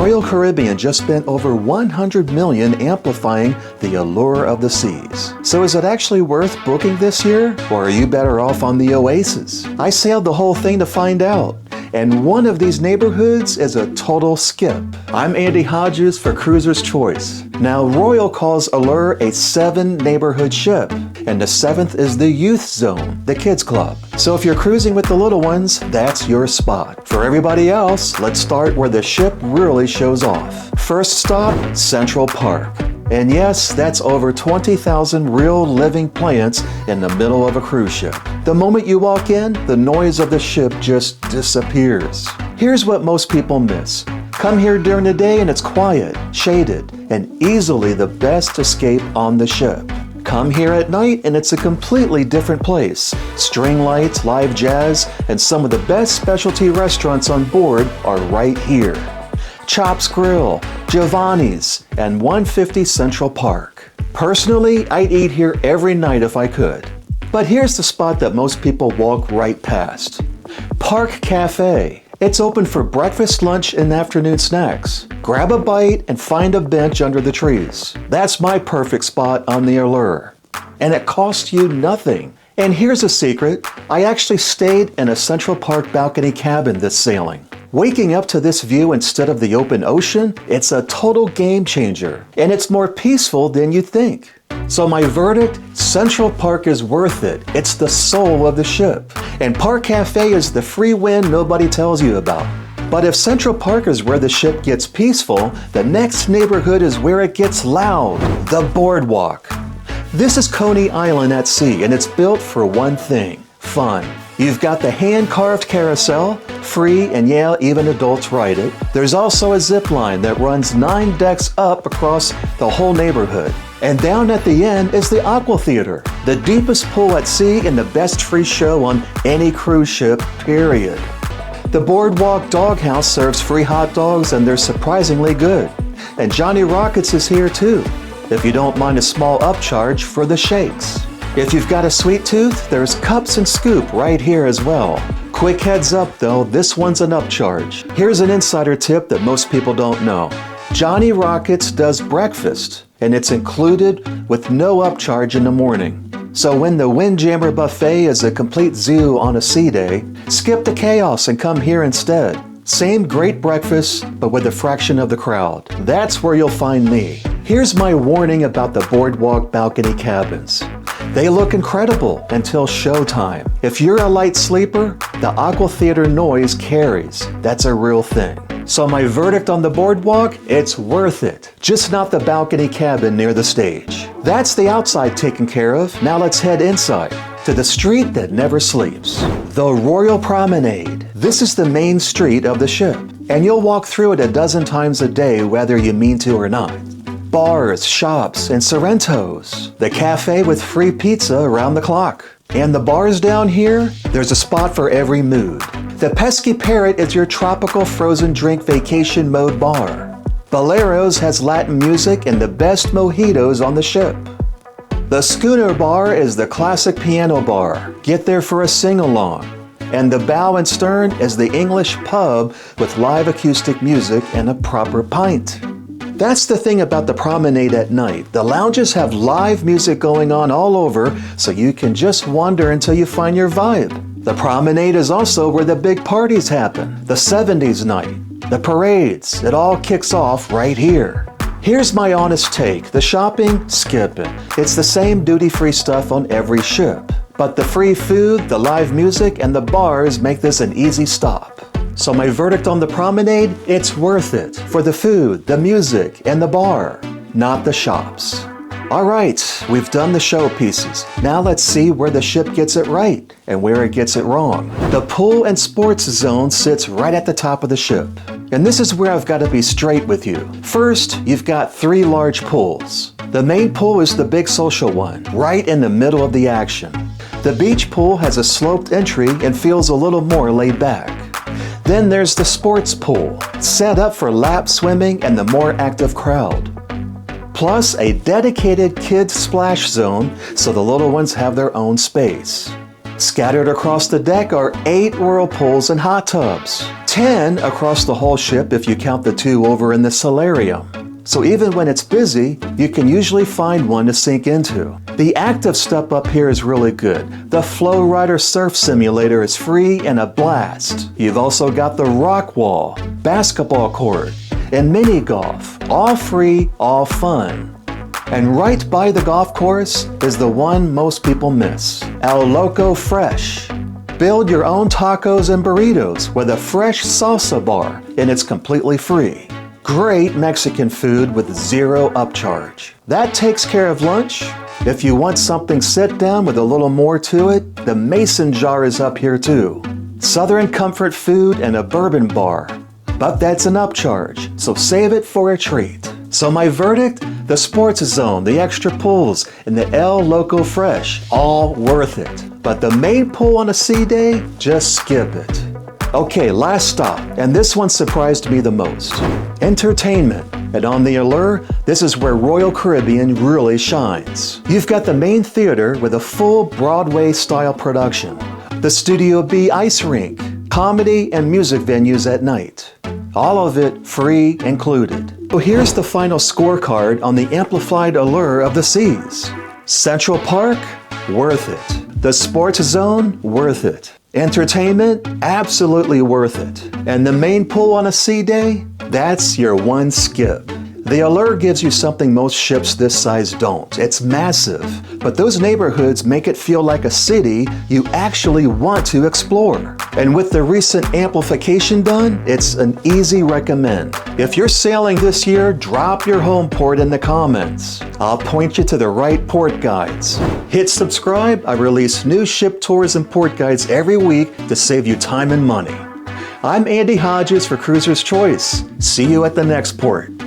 Royal Caribbean just spent over $100 million amplifying the allure of the seas. So is it actually worth booking this year? Or are you better off on the Oasis? I sailed the whole thing to find out. And one of these neighborhoods is a total skip. I'm Andy Hodges for Cruiser's Choice. Now, Royal calls Allure a 7-neighborhood ship, and the 7th is the youth zone, the kids club. So if you're cruising with the little ones, that's your spot. For everybody else, let's start where the ship really shows off. First stop, Central Park. And yes, that's over 20,000 real living plants in the middle of a cruise ship. The moment you walk in, the noise of the ship just disappears. Here's what most people miss. Come here during the day and it's quiet, shaded, and easily the best escape on the ship. Come here at night and it's a completely different place. String lights, live jazz, and some of the best specialty restaurants on board are right here. Chops Grill, Giovanni's, and 150 Central Park. Personally, I'd eat here every night if I could. But here's the spot that most people walk right past. Park Cafe. It's open for breakfast, lunch, and afternoon snacks. Grab a bite and find a bench under the trees. That's my perfect spot on the Allure. And it costs you nothing. And here's a secret. I actually stayed in a Central Park balcony cabin this sailing. Waking up to this view instead of the open ocean, it's a total game changer, and it's more peaceful than you think. So my verdict, Central Park is worth it. It's the soul of the ship. And Park Cafe is the free win nobody tells you about. But if Central Park is where the ship gets peaceful, the next neighborhood is where it gets loud, the Boardwalk. This is Coney Island at sea, and it's built for one thing, fun. You've got the hand-carved carousel, free, and yeah, even adults ride it. There's also a zip line that runs 9 decks up across the whole neighborhood. And down at the end is the Aqua Theater, the deepest pool at sea and the best free show on any cruise ship, period. The Boardwalk Doghouse serves free hot dogs and they're surprisingly good. And Johnny Rockets is here too, if you don't mind a small upcharge for the shakes. If you've got a sweet tooth, there's Cups and Scoop right here as well. Quick heads up though, this one's an upcharge. Here's an insider tip that most people don't know. Johnny Rockets does breakfast, and it's included with no upcharge in the morning. So when the Windjammer Buffet is a complete zoo on a sea day, skip the chaos and come here instead. Same great breakfast, but with a fraction of the crowd. That's where you'll find me. Here's my warning about the Boardwalk balcony cabins. They look incredible until showtime. If you're a light sleeper, the Aqua Theater noise carries. That's a real thing. So my verdict on the Boardwalk, it's worth it. Just not the balcony cabin near the stage. That's the outside taken care of. Now let's head inside to the street that never sleeps. The Royal Promenade. This is the main street of the ship, and you'll walk through it a dozen times a day whether you mean to or not. Bars, shops, and Sorrentos. The cafe with free pizza around the clock. And the bars down here, there's a spot for every mood. The Pesky Parrot is your tropical frozen drink vacation mode bar. Boleros has Latin music and the best mojitos on the ship. The Schooner Bar is the classic piano bar. Get there for a sing-along. And the Bow and Stern is the English pub with live acoustic music and a proper pint. That's the thing about the promenade at night. The lounges have live music going on all over, so you can just wander until you find your vibe. The promenade is also where the big parties happen. The 70s night, the parades, it all kicks off right here. Here's my honest take. The shopping, skip it. It's the same duty-free stuff on every ship. But the free food, the live music, and the bars make this an easy stop. So my verdict on the promenade, it's worth it for the food, the music, and the bar, not the shops. All right, we've done the showpieces. Now let's see where the ship gets it right and where it gets it wrong. The pool and sports zone sits right at the top of the ship. And this is where I've got to be straight with you. First, you've got 3 large pools. The main pool is the big social one, right in the middle of the action. The beach pool has a sloped entry and feels a little more laid back. Then there's the sports pool, set up for lap swimming and the more active crowd. Plus a dedicated kids splash zone so the little ones have their own space. Scattered across the deck are 8 whirlpools and hot tubs. 10 across the whole ship if you count the 2 over in the solarium. So even when it's busy, you can usually find one to sink into. The active stuff up here is really good. The Flow Rider Surf Simulator is free and a blast. You've also got the Rock Wall, basketball court, and mini golf. All free, all fun. And right by the golf course is the one most people miss, El Loco Fresh. Build your own tacos and burritos with a fresh salsa bar, and it's completely free. Great Mexican food with 0 upcharge. That takes care of lunch. If you want something sit down with a little more to it, the Mason jar is up here too. Southern comfort food and a bourbon bar. But that's an upcharge, so save it for a treat. So my verdict? The Sports Zone, the extra pools, and the El Loco Fresh, all worth it. But the main pool on a sea day, just skip it. Okay, last stop, and this one surprised me the most. Entertainment. And on the Allure, this is where Royal Caribbean really shines. You've got the main theater with a full Broadway-style production, the Studio B ice rink, comedy and music venues at night. All of it free included. So here's the final scorecard on the amplified Allure of the Seas. Central Park? Worth it. The Sports Zone? Worth it. Entertainment? Absolutely worth it. And the main pool on a sea day? That's your one skip. The Allure gives you something most ships this size don't. It's massive, but those neighborhoods make it feel like a city you actually want to explore. And with the recent amplification done, it's an easy recommend. If you're sailing this year, drop your home port in the comments. I'll point you to the right port guides. Hit subscribe. I release new ship tours and port guides every week to save you time and money. I'm Andy Hodges for Cruiser's Choice. See you at the next port.